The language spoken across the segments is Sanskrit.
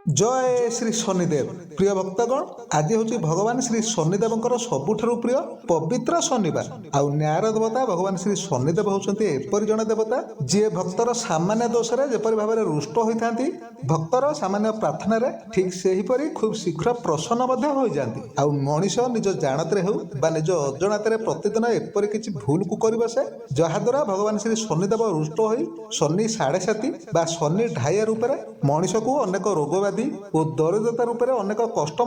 जय श्री शनिदेव प्रिय भक्तगण आज हूँ भगवान श्री शनिदेव सबुठारु प्रिय पवित्र शनिवार आउ न्यायर देवता भगवान श्री शनिदेव होती एपरी जड़े देवता जी भक्तर सामान्य दोष जेपरी भाव में रुष्ट होता भक्तर सामान्य प्रार्थना ठीक से हीपरी खूब शीघ्र प्रसन्न हो जाती आउ मनीष निज जानते हो निज अजाणत प्रतिदिन एपरी किसी भूल को कर बसे जहाद्वारा भगवान श्री शनिदेव रुष्ट हो शनि साढ़े साथी बा शनि ढाइया रूप मनीष को अनेक रोगव्याधि और दरिद्रता रूप में अनेक कष्ट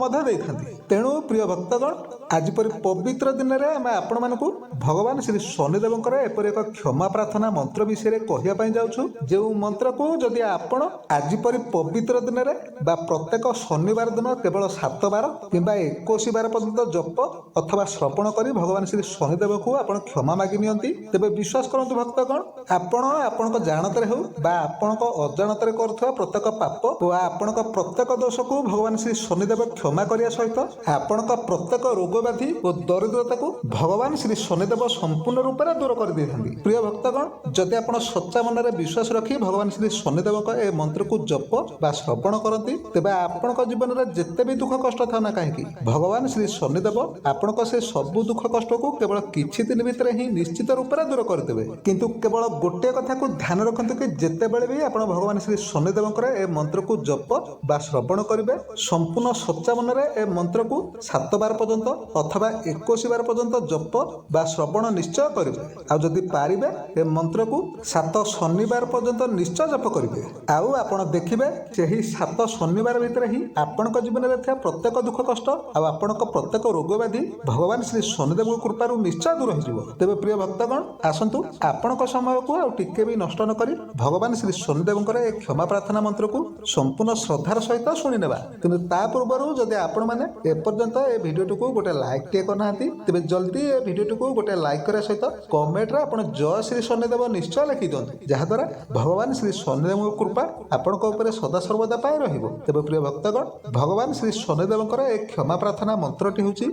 तेणु प्रिय भक्तगण आज परी पवित्र दिन में आम आपण मानक भगवान श्री शनिदेव एपरी एक क्षमा प्रार्थना मंत्र विषय कहवाई जाऊँ जो मंत्र को जदि आपण आज परी पवित्र दिन में प्रत्येक शनिवार दिन केवल 7 बार कि 21 बार पर्यंत जप अथवा श्रवण कर भगवान श्री शनिदेव को आप क्षमा मागी नियंती तेबे विश्वास करंतु भक्तगण आपण जानते हो आपण अजाणत करुवा प्रत्येक पाप और आपण प्रत्येक दोष को भगवान श्री शनिदेव क्षमा करने सहित आपण प्रत्येक रोग व्याधि और दरिद्रता को भगवान श्री शनिदेव संपूर्ण रूप से दूर कर देते प्रिय भक्तगण जदि आप सच्चा मन में विश्वास रखी भगवान श्री शनिदेव ए मंत्र को जप बा श्रवण करती तेज आपण जीवन में जिते भी दुख कष्ट था ना कहीं भगवान श्री शनिदेव आपण से सबू दुख कष्ट को केवल किछि दिन भितर ही निश्चित रूप से दूर करदेवे किंतु केवल गोटे कथा को ध्यान रखते कि जिते बड़े भी आप भगवान श्री शनिदेव ए मंत्र को जप बा श्रवण करेंगे संपूर्ण सच्चा मन में ए मंत्र को 7 बार पर्यंत अथवा 21 बार पर्यंत जप बा श्रवण निश्चय करेंगे आउ जदि पारिबे ए मंत्र को 7 शनिवार पर्यंत निश्चय जप करेंगे आउ आपण देखिबे सेही 7 शनिवार भितर ही आपनक जीवन में था प्रत्येक दुख कष्ट आउ आपनक प्रत्येक रोग व्याधि भगवान श्री शनिदेव कृपारू निश्चय दूर हो तेबे प्रिय भक्तगण आसंतु आपनक समय को आउ टिके भी नष्ट न करी भगवान श्री शनिदेव ए क्षमा प्रार्थना मंत्र को संपूर्ण श्रद्धार सहित शुणी नेबा किंतु ता पूर्व जदि आपण माने एपर्यंत ए वीडियो को गोटे लाइक टे करना तेबे जल्दी ए वीडियो को गोटे लाइक करे सहित कमेंट रे आपण जय श्री शनिदेव निश्चय लिखि दियंतु जहा द्वारा भगवान श्री शनिदेव कृपा आपनक ऊपर सदा सर्वदा पाई रहिबो तेबे प्रिय भक्तगण भगवान श्री शनिदेव ए क्षमा प्रार्थना मंत्रटी होची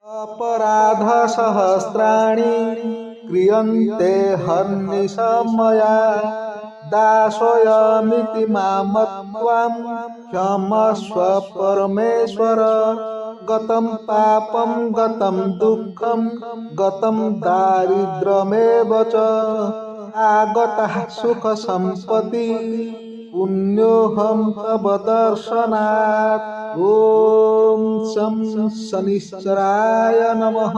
अपराध सहस्राणि क्रियन्ते हर्निशमया दासोऽयमिति मामत्वां क्षमस्व परमेश्वर गतं पापं गतं दुःखं गतं दारिद्र्यमेव च आगतः सुख सम्पत्ति पुण्योऽहं तव दर्शनात् ॐ शं शनिश्चराय नमः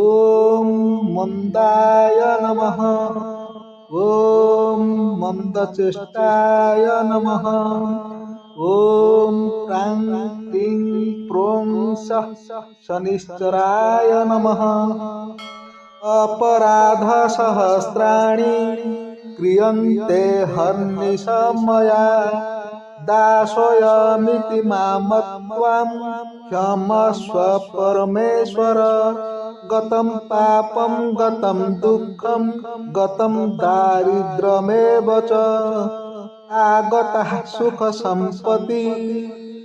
ॐ मंदाय नमः ॐ मंदचेष्टाय नमः ॐ प्रां क्लीं प्रों सः शनिश्चराय नमः अपराध सहस्राणि क्रियन्ते हर्निशमया दासोऽयमिति मामत्वां क्षमस्व परमेश्वर गतं पापं गतं दुःखं गतं दारिद्र्यमेव च आगतः सुख सम्पत्ति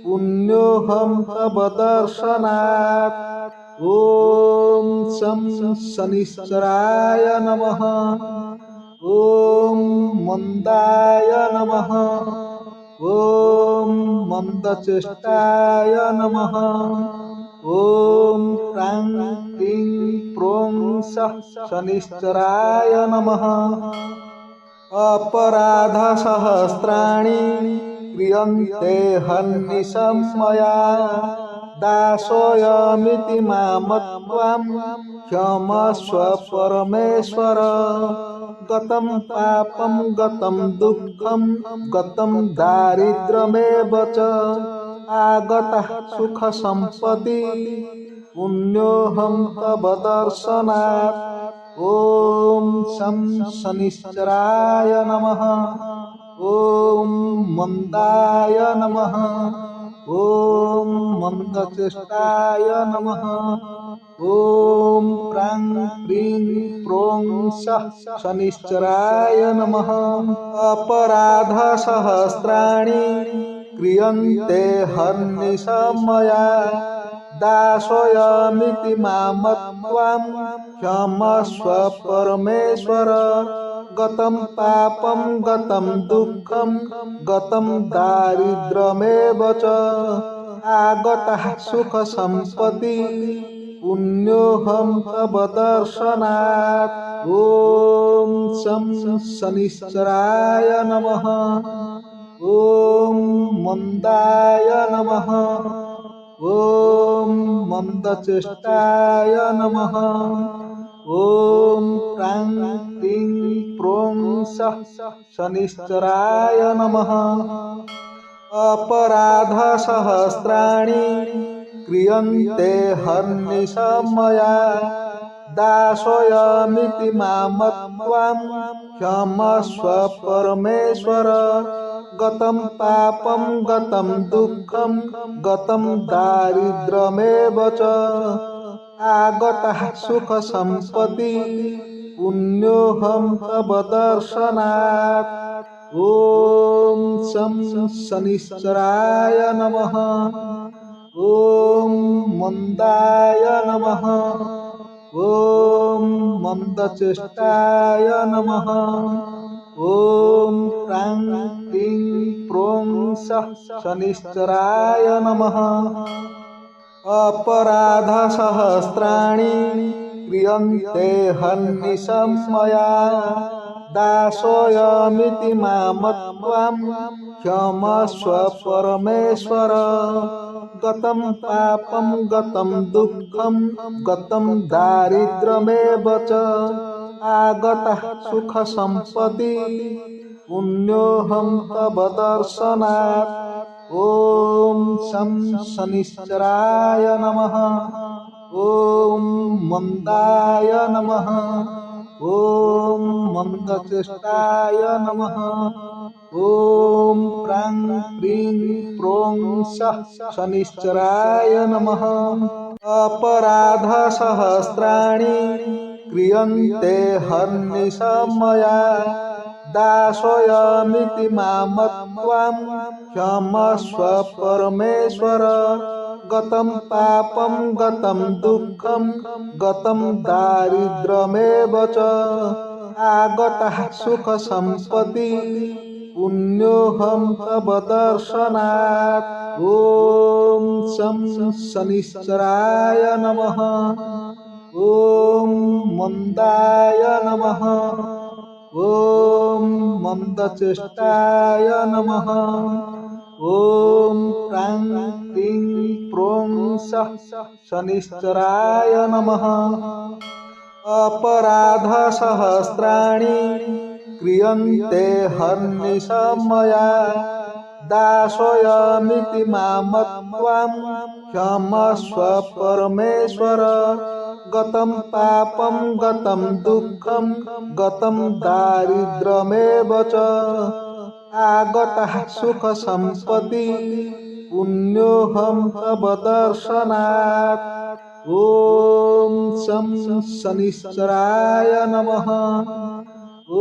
पुण्योऽहं तव दर्शनात् ॐ शं शनिश्चराय नमः ॐ मंदाय नमः ॐ मंदचेष्टाय नमः ॐ प्रां क्लीं प्रों सः शनिश्चराय नमः अपराध सहस्राणि क्रियन्ते हर्निशमया दासोऽयमिति मामत्वां क्षमस्व परमेश्वर गतं पापं गतं दुःखं गतं दारिद्र्यमेव च आगतः सुख सम्पत्ति पुण्योऽहं तव दर्शनात् ॐ शं शनिश्चराय नमः ॐ मंदाय नमः ॐ मंदचेष्टाय नमः ॐ प्रां क्लीं प्रों सः शनिश्चराय नमः अपराध सहस्राणि क्रियन्ते हर्निशमया दासोऽयमिति मामत्वं क्षमस्व परमेश्वर गतं पापं गतं दुःखं गतं दारिद्र्यमेव च आगतः सुखसम्पत्ति पुण्योऽहं तव दर्शनात्। ॐ शं शनिश्चराय नमः। ॐ मन्दाय नमः। ॐ मन्दचेष्टाय नमः। ॐ प्रां क्लीं प्रों सः शनिश्चराय नमः। अपराधसहस्राणि क्रियन्ते हर्निशं मया दासोऽयमिति मामत्वं क्षमस्व परमेश्वर गतं पापं गतं दुःखं गतं दारिद्र्यमेव च आगतः सुखसम्पत्ति पुण्योऽहं तव दर्शनात्। ॐ शं शनिश्चराय नमः। ॐ मन्दाय नमः। ॐ मन्दचेष्टाय नमः। ॐ प्रां क्लीं प्रों सः शनिश्चराय नमः। अपराधसहस्राणि क्रियन्ते हर्निशं मया दासोऽयमिति मामत्वं क्षमस्व परमेश्वर गतं पापं गतं दुःखं गतं दारिद्र्यमेव च आगतः सुखसम्पत्ति पुण्योऽहं तव दर्शनात्। ॐ शं शनिश्चराय नमः। ॐ मन्दाय नमः। ॐ मन्दचेष्टाय नमः। ॐ प्रां क्लीं प्रों सः शनिश्चराय नमः। अपराधसहस्राणि क्रियन्ते हर्निशं मया दासोऽयमिति मामत्वं क्षमस्व परमेश्वर गतं पापं गतं दुःखं गतं दारिद्र्यमेव च आगतः सुखसम्पत्ति पुण्योऽहं तव दर्शनात्। ॐ शं शनिश्चराय नमः। ॐ मन्दाय नमः। ॐ मन्दचेष्टाय नमः। ॐ प्रां क्लीं प्रों सः शनिश्चराय नमः। अपराधसहस्राणि क्रियन्ते हर्निशं मया दासोऽयमिति मामत्वं क्षमस्व परमेश्वर गतं पापं गतं दुःखं गतं दारिद्र्यमेव च आगतः सुखसम्पत्ति पुण्योऽहं तव दर्शनात्। ॐ शं शनिश्चराय नमः।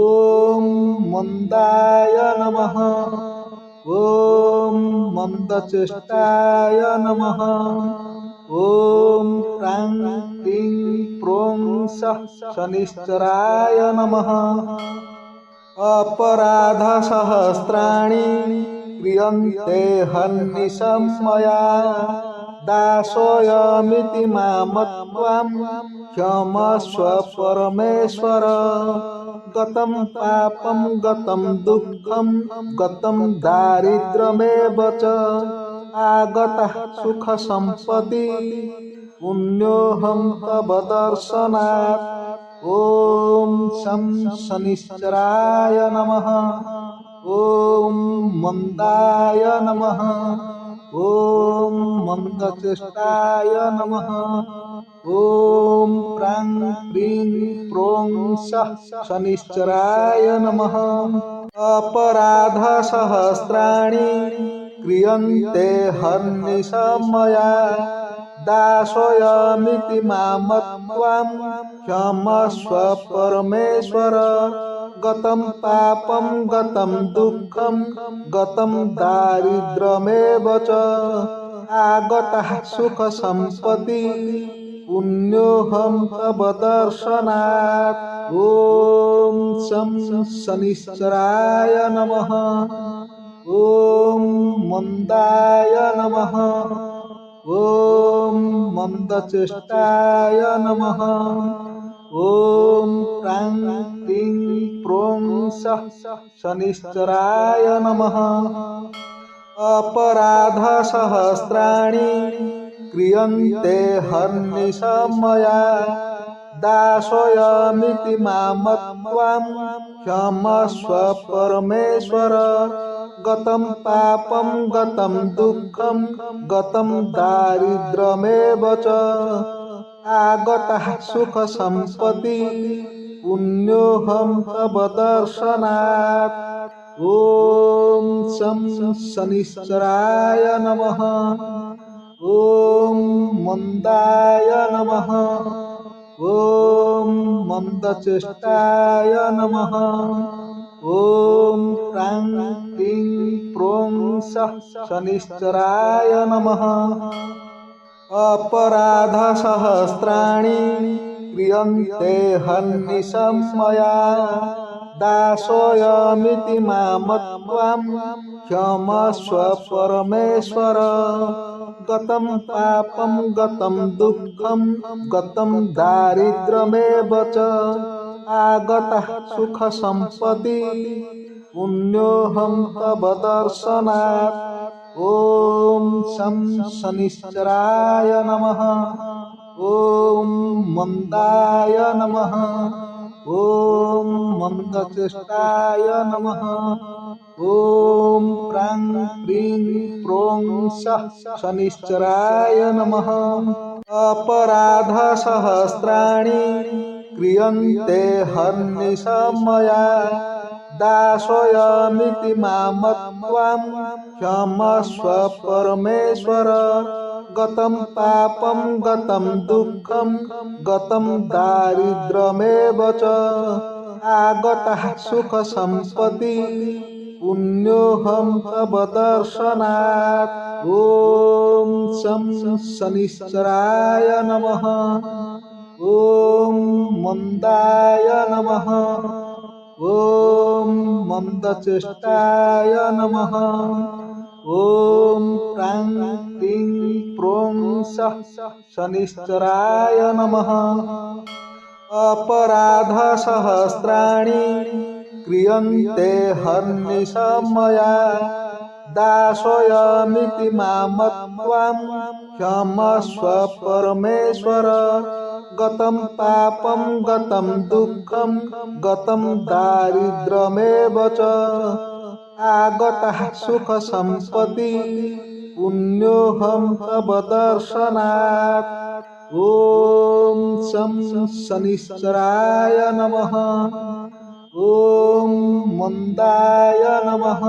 ॐ मन्दाय नमः। ॐ मन्दचेष्टाय नमः। ॐ प्रां क्लीं प्रों सः शनिश्चराय नमः। अपराधसहस्राणि क्रियन्ते हर्निशं मया दासोऽयमिति मामत्वं क्षमस्व परमेश्वर गतं पापं गतं दुःखं गतं दारिद्र्यमेव च आगतः सुखसम्पत्ति पुण्योऽहं तव दर्शनात्। ॐ शं शनिश्चराय नमः। ॐ मन्दाय नमः। ॐ मन्दचेष्टाय नमः। ॐ प्रां क्लीं प्रों सः शनिश्चराय नमः। अपराधसहस्राणि क्रियन्ते हर्निशं मया दासोऽयमिति मामत्वं क्षमस्व परमेश्वर गतं पापं गतं दुःखं गतं दारिद्र्यमेव च आगतः सुखसम्पदि पुण्योऽहं तव दर्शनात्। ॐ शं शनिश्चराय नमः। ॐ मन्दाय नमः। ॐ मन्दचेष्टाय नमः। ॐ प्रां क्लीं प्रों सः शनिश्चराय नमः। अपराधसहस्राणि क्रियन्ते हर्निशं मया दासोऽयमिति मामत्वां क्षमस्व परमेश्वर। गतं पापं गतं दुःखं गतं दारिद्र्यमेव च आगतः सुखसम्पदि पुण्योऽहं तव दर्शनात्। ॐ शं शनिश्चराय नमः। ॐ मन्दाय नमः। ॐ मन्दचेष्टाय नमः। ॐ प्रां क्लीं प्रों सः शनिश्चराय नमः। अपराधसहस्राणि क्रियन्ते हर्निशं मया दासोऽयमिति मामत्वां क्षमस्व परमेश्वर। गतं पापं गतं दुःखं गतं दारिद्र्यमेव च आगतः सुखसम्पदि पुण्योऽहं तव दर्शनात्। ॐ शं शनिश्चराय नमः। ॐ मन्दाय नमः। ॐ मन्दचेष्टाय नमः। ॐ प्रां क्लीं प्रों सः शनिश्चराय नमः। अपराधसहस्राणि क्रियन्ते हर्निशं मया दासोऽयमिति मामत्वां क्षमस्व परमेश्वर। गतं पापं गतं दुःखं गतं दारिद्र्यमेव च आगतः सुखसम्पदि पुण्योऽहं तव दर्शनात्। ॐ शं शनिश्चराय नमः। ॐ मन्दाय नमः। ॐ मन्दचेष्टाय नमः। ॐ प्रां क्लीं प्रों सः शनिश्चराय नमः। अपराधसहस्राणि क्रियन्ते हर्निशं मया दासोऽयमिति मामत्वां क्षमस्व परमेश्वर। गतं पापं गतं दुःखं गतं दारिद्र्यमेव च आगतः सुखसम्पदि पुण्योऽहं तव दर्शनात्। ॐ शं शनिश्चराय नमः। ॐ मन्दाय नमः।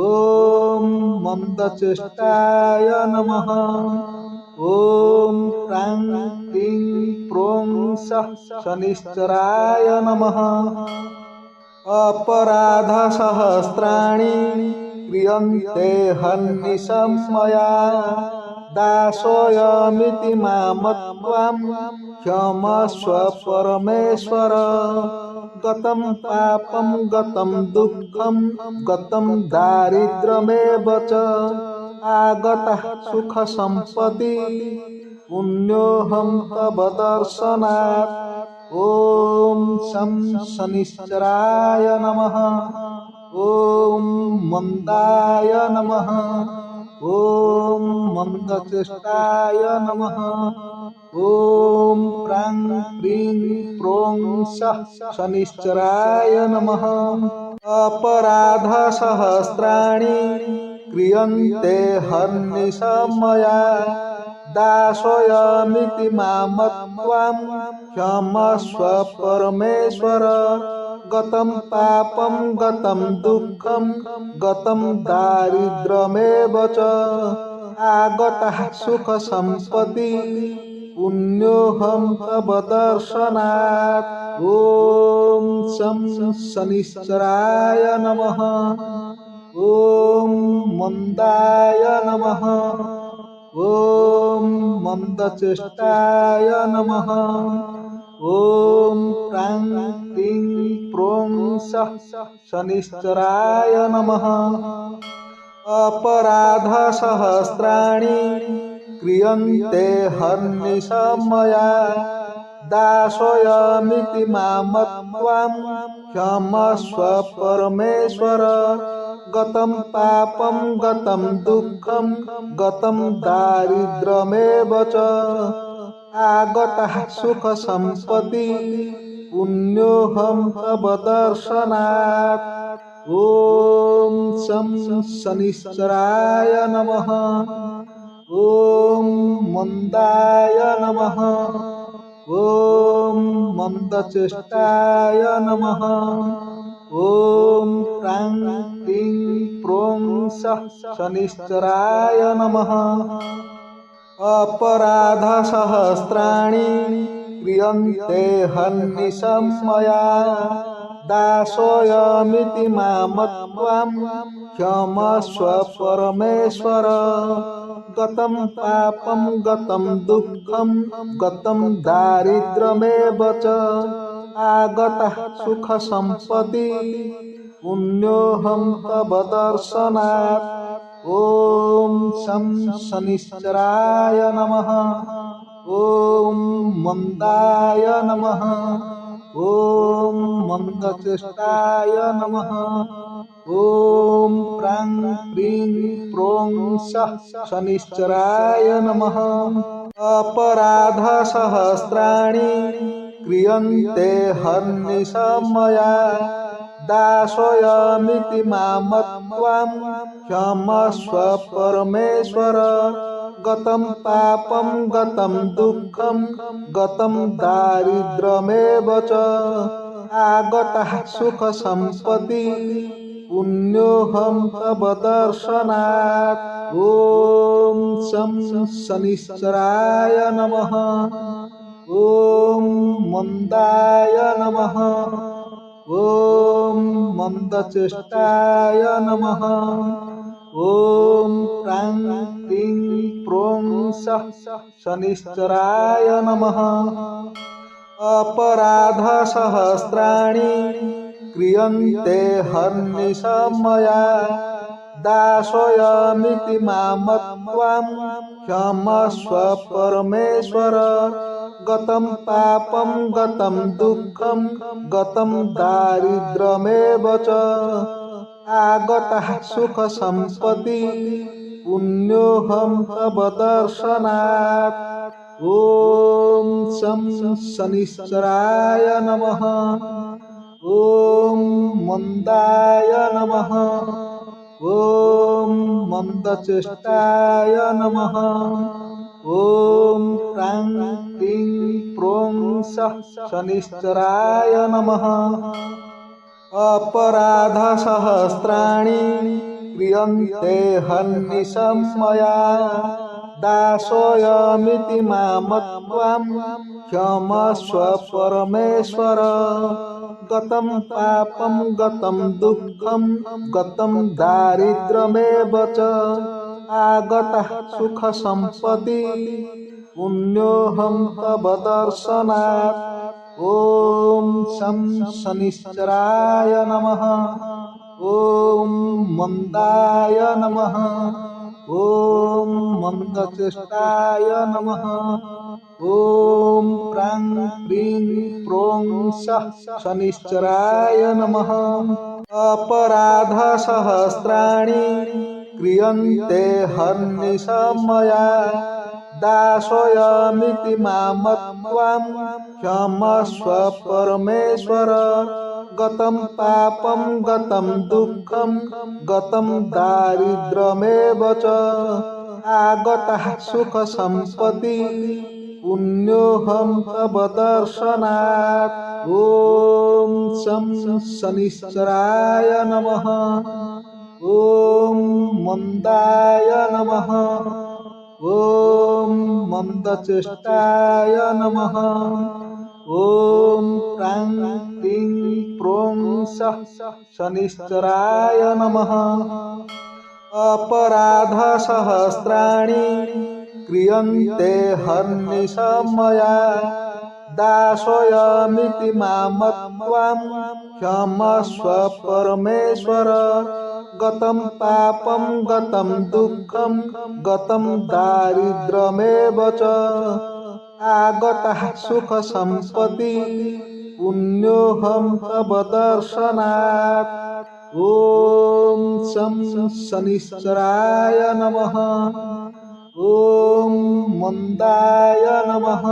ॐ मन्दचेष्टाय नमः। ॐ प्रां क्लीं प्रों सः शनिश्चराय नमः। अपराधसहस्राणि क्रियन्ते हर्निशं मया दासोऽयमिति मामत्वां क्षमस्व परमेश्वर। गतं पापं गतं दुःखं गतं दारिद्र्यमेव च आगतः सुखसम्पदि पुण्योऽहं तव दर्शनात्। ॐ शं शनिश्चराय नमः। ॐ मन्दाय नमः। ॐ मन्दचेष्टाय नमः। ॐ प्रां क्लीं प्रों सः शनिश्चराय नमः। अपराधसहस्राणि क्रियन्ते हर्निशं मया दासोऽयमिति मामत्वां क्षमस्व परमेश्वर। गतं पापं गतं दुःखं गतं दारिद्र्यमेव च आगतः सुखसम्पदि पुण्योऽहं तव दर्शनात्। ॐ शं शनिश्चराय नमः। ॐ मन्दाय नमः। ॐ मन्दचेष्टाय नमः। ॐ प्रां क्लीं प्रों सः शनिश्चराय नमः। अपराधसहस्राणि क्रियन्ते हर्निशमया दासोऽयमिति मामत्वां क्षमस्व परमेश्वर। गतं पापं गतं दुःखं गतं दारिद्र्यमेव च आगतः सुखसम्पत्ति पुण्योऽहं तव दर्शनात्। ॐ शं शनिश्चराय नमः। ॐ मन्दाय नमः। ॐ मन्दचेष्टाय नमः। ॐ प्रां क्लीं प्रों सः शनिश्चराय नमः। अपराधसहस्राणि क्रियन्ते हर्निशमया दासोऽयमिति मामत्वां क्षमस्व परमेश्वर। गतं पापं गतं दुःखं गतं दारिद्र्यमेव च आगतः सुखसम्पत्ति पुण्योऽहं तव दर्शनात्। ॐ शं शनिश्चराय नमः। ॐ मन्दाय नमः। ॐ मन्दचेष्टाय नमः। ॐ प्रां क्लीं प्रों सः शनिश्चराय नमः। अपराधसहस्राणि क्रियन्ते हर्निशमया दासोऽयमिति मामत्वां क्षमस्व परमेश्वर। गतं पापं गतं दुःखं गतं दारिद्र्यमेव च आगतः सुखसम्पत्ति पुण्योऽहं तव दर्शनात्। ॐ शं शनिश्चराय नमः। ॐ मन्दाय नमः। ॐ मन्दचेष्टाय नमः। ॐ प्रां क्लीं प्रों सः शनिश्चराय नमः। अपराधसहस्राणि क्रियन्ते हर्निशमया दासोऽयमिति मामत्वां क्षमस्व परमेश्वर। गतं पापं गतं दुःखं गतं दारिद्र्यमेव च आगतः सुखसम्पत्ति पुण्योऽहं तव दर्शनात्। ॐ शं शनिश्चराय नमः। ॐ मन्दाय नमः। ॐ मन्दचेष्टाय नमः। ॐ प्रां क्लीं प्रों सः शनिश्चराय नमः। अपराधसहस्राणि क्रियन्ते हर्निशमया दासोऽयमिति मामत्वां क्षमस्व परमेश्वर। गतं पापं गतं दुःखं गतं दारिद्र्यमेव च आगतः सुखसम्पत्ति पुण्योऽहं तव दर्शनात्। ॐ शं शनिश्चराय नमः। ॐ मन्दाय नमः। ॐ मन्दचेष्टाय नमः। ॐ प्रां क्लीं प्रों सः शनिश्चराय नमः। अपराधसहस्राणि क्रियन्ते हर्निशमया दासोऽयमिति मामत्वां क्षमस्व परमेश्वर। गतं पापं गतं दुःखं गतं दारिद्र्यमेव च आगतः सुखसम्पत्ति पुण्योऽहं तव दर्शनात्। ॐ शं शनिश्चराय नमः। ॐ मन्दाय नमः। ॐ मन्दचेष्टाय नमः। ॐ प्रां क्लीं प्रों सः शनिश्चराय नमः। अपराधसहस्राणि क्रियन्ते हर्निशमया दासोऽयमिति मामत्वां क्षमस्व परमेश्वर गतं पापं गतं दुःखं गतं दारिद्र्यमेव च आगतः सुखसम्पत्ति पुण्योऽहं तव दर्शनात्। ॐ शं शनिश्चराय नमः। ॐ मन्दाय नमः।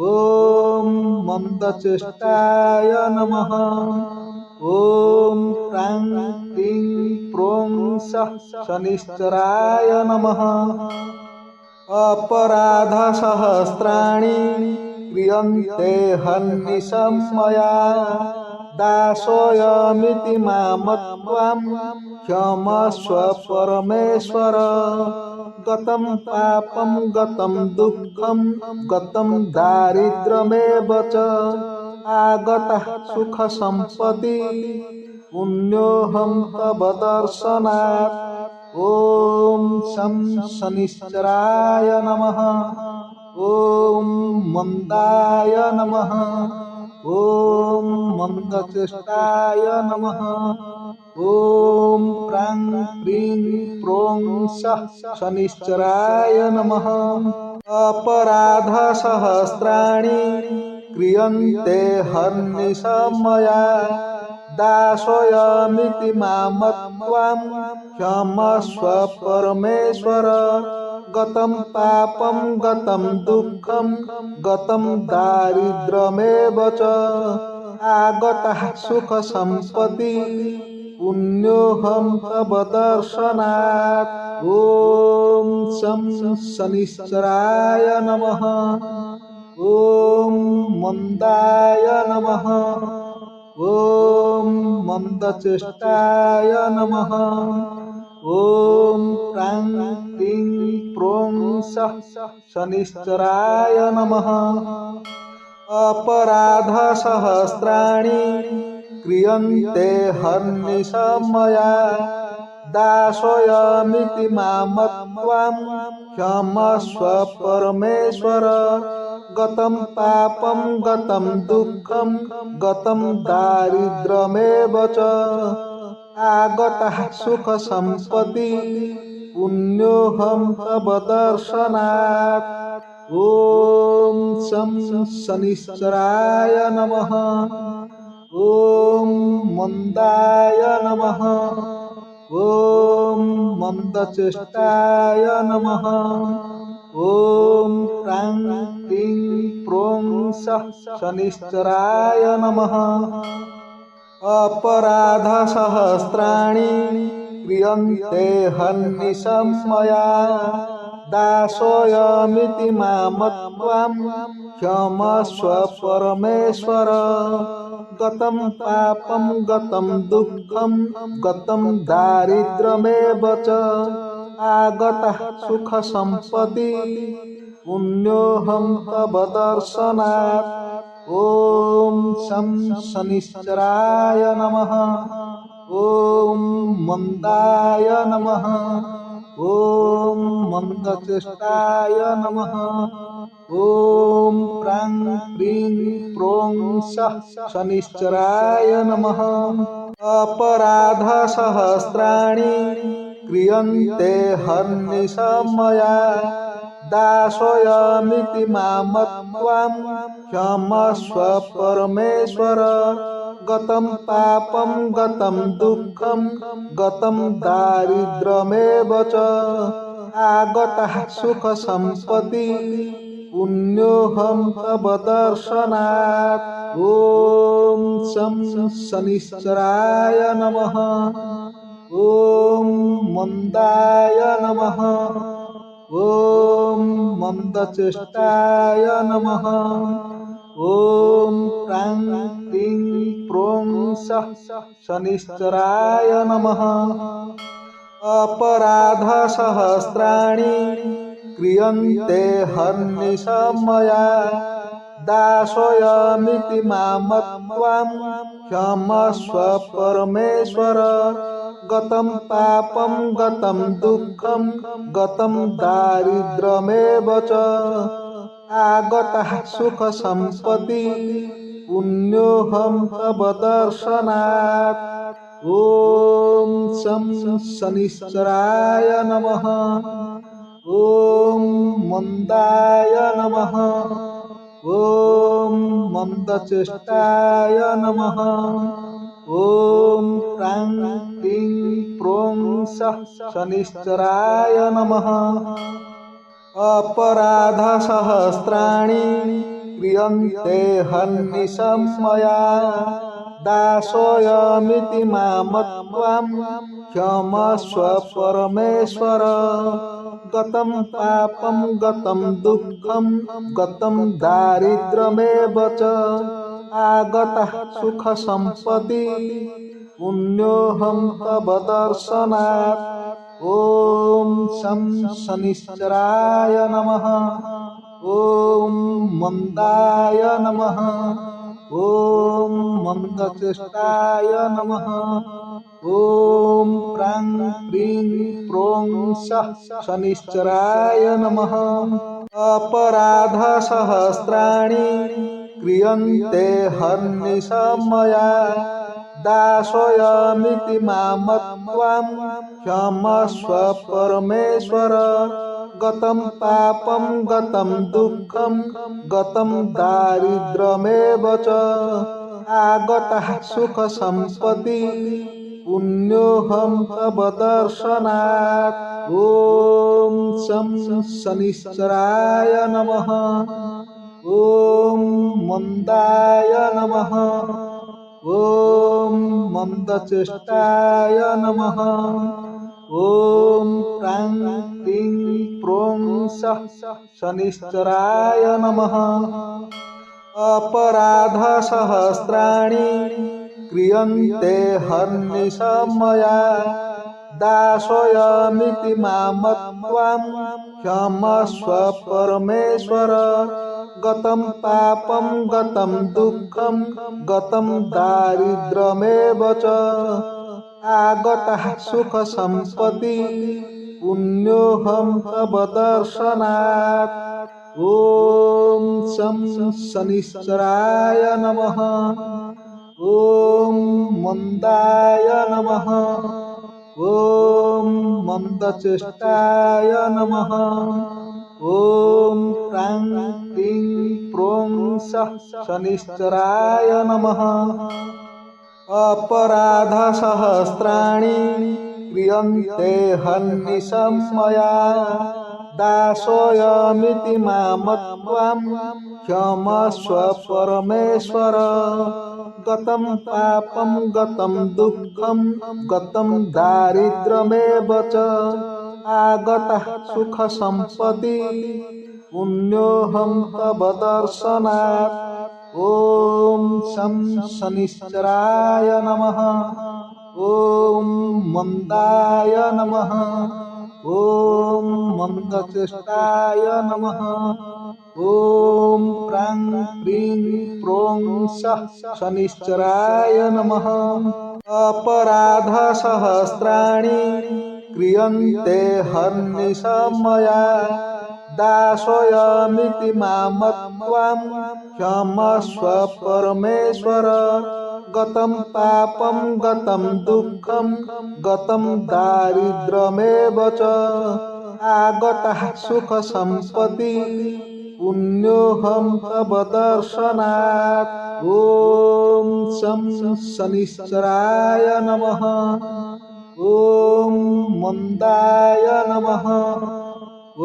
ॐ मन्दचेष्टाय नमः। ॐ प्रां क्लीं प्रों सः शनिश्चराय नमः। अपराधसहस्राणि क्रियन्ते हर्निशं मया दासोऽयमिति मामत्वां क्षमस्व परमेश्वर गतं पापं गतं दुःखं गतं दारिद्र्यमेव च आगतः सुखसम्पत्ति पुण्योऽहं तव दर्शनात्। ॐ शं शनिश्चराय नमः। ॐ मन्दाय नमः। ॐ मन्दचेष्टाय नमः। ॐ प्रां क्लीं प्रों सः शनिश्चराय नमः। अपराधसहस्राणि क्रियन्ते हर्निशं मया दासोऽयमिति मामत्वां क्षमस्व परमेश्वर गतं पापं गतं दुःखं गतं दारिद्र्यमेव च आगतः सुखसम्पत्ति पुण्योऽहं तव दर्शनात्। ॐ शं शनिश्चराय नमः। ॐ मन्दाय नमः। ॐ मन्दचेष्टाय नमः। ॐ प्रां क्लीं प्रों सः शनिश्चराय नमः। अपराधसहस्राणि क्रियन्ते हर्निशं मया दासोऽयमिति मामत्वां क्षमस्व परमेश्वर गतं पापं गतं दुःखं गतं दारिद्र्यमेव च आगतः सुखसम्पत्ति पुण्योऽहं तव दर्शनात्। ॐ शं शनिश्चराय नमः। ॐ मन्दाय नमः। ॐ मन्दचेष्टाय नमः। ॐ प्रां क्लीं प्रों सः शनिश्चराय नमः। अपराधसहस्राणि क्रियन्ते हर्निशं मया दासोऽयमिति मामत्वां क्षमस्व परमेश्वर गतं पापं गतं दुःखं गतं दारिद्र्यमेव च आगतः सुखसम्पत्ति पुण्योऽहं तव दर्शनात्। ॐ शं शनिश्चराय नमः। ॐ मन्दाय नमः। ॐ मन्दचेष्टाय नमः। ॐ प्रां क्लीं प्रों सः शनिश्चराय नमः। अपराधसहस्राणि क्रियन्ते हर्निशं मया दासोऽयमिति मामत्वां क्षमस्व परमेश्वर गतं पापं गतं दुःखं गतं दारिद्र्यमेव च आगतः सुखसम्पत्ति पुण्योऽहं तव दर्शनात्। ॐ शं शनिश्चराय नमः। ॐ मन्दाय नमः। ॐ मन्दचेष्टाय नमः। ॐ प्रां क्लीं प्रों सः शनिश्चराय नमः। अपराधसहस्राणि क्रियन्ते हर्निशं मया दासोऽयमिति मामत्वां क्षमस्व परमेश्वर गतं पापं गतं दुःखं गतं दारिद्र्यमेव च आगतः सुखसम्पत्ति पुण्योऽहं तव दर्शनात्। ॐ शं शनिश्चराय नमः। ॐ मन्दाय नमः। ॐ मन्दचेष्टाय नमः। ॐ प्रां क्लीं प्रों सः शनिश्चराय नमः। अपराधसहस्राणि क्रियन्ते हन्निशं मया दासोऽयमिति मामत्वां क्षमस्व परमेश्वर। गतं पापं गतं दुःखं गतं दारिद्र्यमेव च आगतः सुखसम्पत्ति पुण्योऽहं तव दर्शनात्। ॐ शं शनिश्चराय नमः। ॐ मन्दाय नमः। ॐ मन्दचेष्टाय नमः। ॐ प्रां प्रीं प्रों सः शनिश्चराय नमः। अपराधसहस्राणि क्रियन्ते हन्निशं मया दासोऽयमिति मामत्वां क्षमस्व परमेश्वर। गतं पापं गतं दुःखं गतं दारिद्र्यमेव च आगतः सुखसम्पत्ति पुण्योऽहं तव दर्शनात्। ॐ शं शनिश्चराय नमः। ॐ मन्दाय नमः। ॐ मन्दचेष्टाय नमः। ॐ प्रां क्लीं प्रों सः शनिश्चराय नमः। अपराधसहस्राणि क्रियन्ते हन्निशं मया दासोऽयमिति मामत्वां क्षमस्व परमेश्वर। गतं पापं गतं दुःखं गतं दारिद्र्यमेव च आगतः सुखसम्पत्ति पुण्योऽहं तव दर्शनात्। ॐ शं शनिश्चराय नमः। ॐ मन्दाय नमः। ॐ मन्दचेष्टाय नमः। ॐ प्रां क्लीं प्रों सः शनिश्चराय नमः। अपराधसहस्राणि क्रियन्ते हन्निशं मया दासोऽयमिति मामत्वां क्षमस्व परमेश्वर। गतं पापं गतं दुःखं गतं दारिद्र्यमेव च आगतः सुखसम्पत्ति पुण्योऽहं तव दर्शनात्। ॐ शं शनिश्चराय नमः। ॐ मन्दाय नमः। ॐ मन्दचेष्टाय नमः। ॐ प्रां प्रीं प्रों सः शनिश्चराय नमः। अपराधसहस्राणि क्रियन्ते हन्निशं मया दासोऽयमिति मामत्वां क्षमस्व परमेश्वर। गतं पापं गतं दुःखं गतं दारिद्र्यमेव च आगतः सुखसम्पत्ति पुण्योऽहं तव दर्शनात्। ॐ शं शनिश्चराय नमः। ॐ मन्दाय नमः।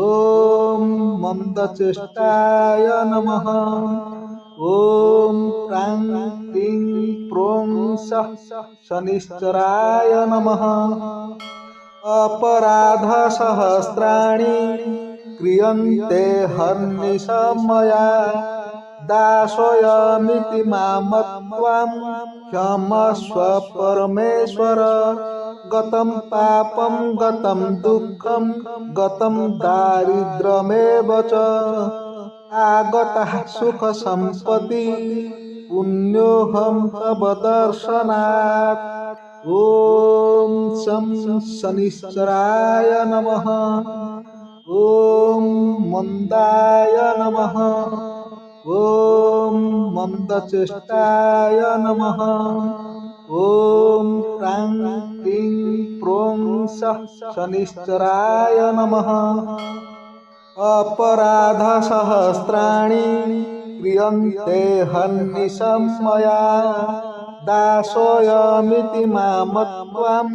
ॐ मन्दचेष्टाय नमः। ॐ प्रां क्लीं प्रों सः शनिश्चराय नमः। अपराधसहस्राणि क्रियन्ते हन्निशं मया दासोऽयमिति मामत्वां क्षमस्व परमेश्वर। गतं पापं गतं दुःखं गतं दारिद्र्यमेव च आगतः सुखसम्पत्ति पुण्योऽहं तव दर्शनात्। ॐ शं शनिश्चराय नमः। ॐ मन्दाय नमः। ॐ मन्दचेष्टाय नमः। ॐ क्रां क्रीं प्रों सः शनिश्चराय नमः। अपराधसहस्राणि क्रियन्ते हन्निशं मया दासोऽयमिति मामत्वां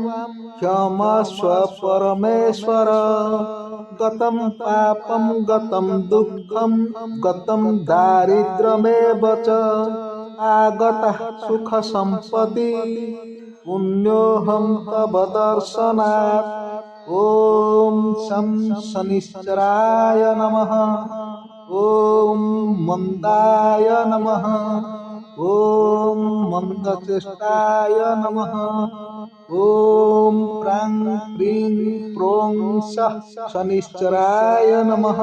क्षमस्व परमेश्वर। गतं पापं गतं दुःखं गतं दारिद्र्यमेव च आगतः सुखसम्पदि पुण्योऽहं तव दर्शनात्। ॐ शं शनिश्चराय नमः। ॐ मन्दाय नमः। ॐ मन्दचेष्टाय नमः। ॐ क्रां क्रीं प्रों सः शनिश्चराय नमः।